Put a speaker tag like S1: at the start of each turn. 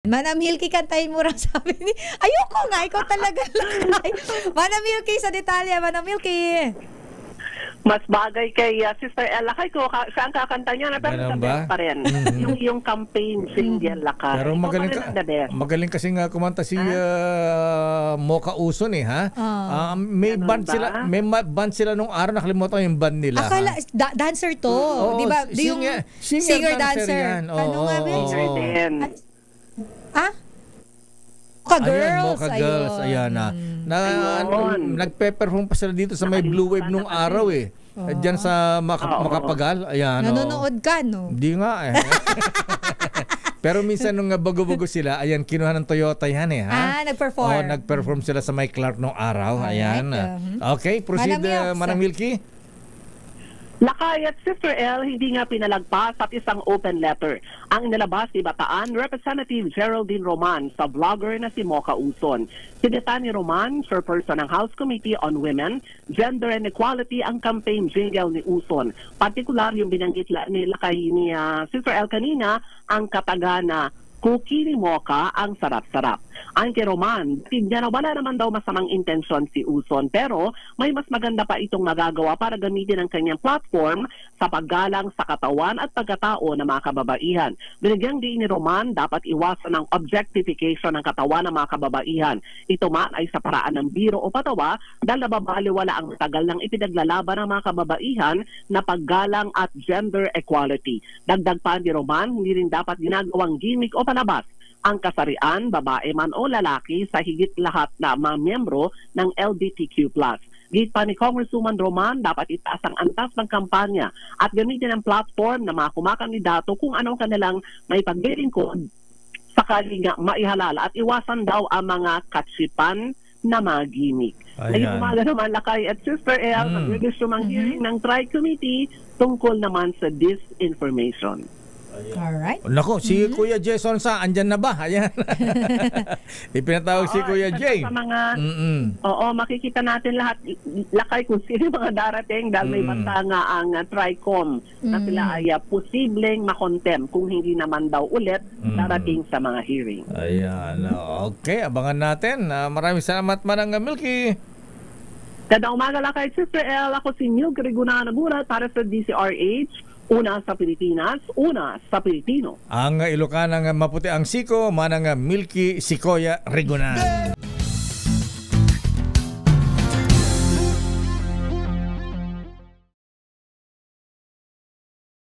S1: Manam Hilky, kantahin mo rin, sabi ni... Ayoko nga, ikaw talaga lang. Manam Hilky sa detalye, Manam Hilky.
S2: Mas bagay kay Sister Ella kay ko saan kakanta niya na pero the pa rin. yung campaign single Lakay.
S3: Pero magaling kasi nga kumanta si Mocha Uson ha. May band sila nung araw, nakalimutan yung band nila.
S1: Akala dancer to, di ba? Singer dancer. Ano nga ba?
S3: Mocha Girls, ayan na. Nagpe-perform pa sila dito sa may Blue Wave nung araw Diyan sa Makapagal, ayan.
S1: Nanonood ka, no?
S3: Hindi nga Pero minsan nung bago-bago sila, ayan, kinuha ng Toyota yan
S1: nag-perform.
S3: Nag-perform sila sa may Clark nung araw, ayan. Okay, proceed, Manang Milky.
S2: Lakay at Sister L, hindi nga pinalagpas at isang open letter ang inilabas ni Bataan Representative Geraldine Roman sa vlogger na si Mocha Uson. Sinita ni Roman, chairperson ng House Committee on Women, Gender and Equality ang campaign jingle ni Uson. Partikular yung binanggit ni Lakay ni Sister L kanina, ang katagana cookie ni Mocha ang sarap-sarap. Ang kay Roman, tignan na wala naman daw masamang intensyon si Uson, pero may mas maganda pa itong magagawa para gamitin ang kanyang platform sa paggalang sa katawan at pagkatao ng mga kababaihan. Binigyang diin ni Roman, dapat iwasan ang objectification ng katawan ng mga kababaihan. Ito man ay sa paraan ng biro o patawa dahil nababaliwala ang tagal ng ipinaglalaban ng mga kababaihan na paggalang at gender equality. Dagdag pa ni Roman, hindi rin dapat ginagawang gimmick o palabas ang kasarian, babae man o lalaki sa higit lahat na mga miyembro ng LGBTQ+. Git pa ni Congresswoman Roman, dapat itaas ang antas ng kampanya at gamitin ang platform ng mga kumakandidato kung anong kanilang may paglilingkod sakali nga maihalala at iwasan daw ang mga katsipan na mga gimmick. Ngayong umaga naman, Lakay at Sister El, mag-register mang hearing ng Tri-Committee tungkol naman sa disinformation.
S1: Alright.
S3: Nako, si Kuya Jason andyan na ba? Ayan. Ipinatawag si Kuya Jay.
S2: Sa mga, makikita natin lahat, Lakay, kung sino mga darating dahil may banta nga ang TRICOM na sila ay posibleng makontem kung hindi naman daw ulit darating sa mga hearing.
S3: Ayan. Okay, abangan natin. Maraming salamat, Manang Milky.
S2: Kada umaga, Lakay, Sister El, ako si Milky Regunana Mura para sa DCRH. Una sa Pilipinas, una sa Pilipino.
S3: Ang Ilocanang maputi ang siko, Manang Milky Sikoya Regunan.